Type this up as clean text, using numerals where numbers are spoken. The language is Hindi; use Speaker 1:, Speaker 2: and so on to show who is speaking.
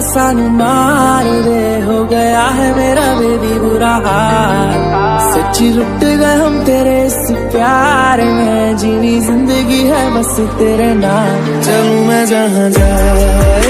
Speaker 1: सानू मार दे, हो गया है मेरा बेबी बुरा हाल। सच्ची लुट गए हम तेरे इस प्यार में, जीनी जिंदगी है बस तेरे नाम। चलूं मैं जहाँ जाए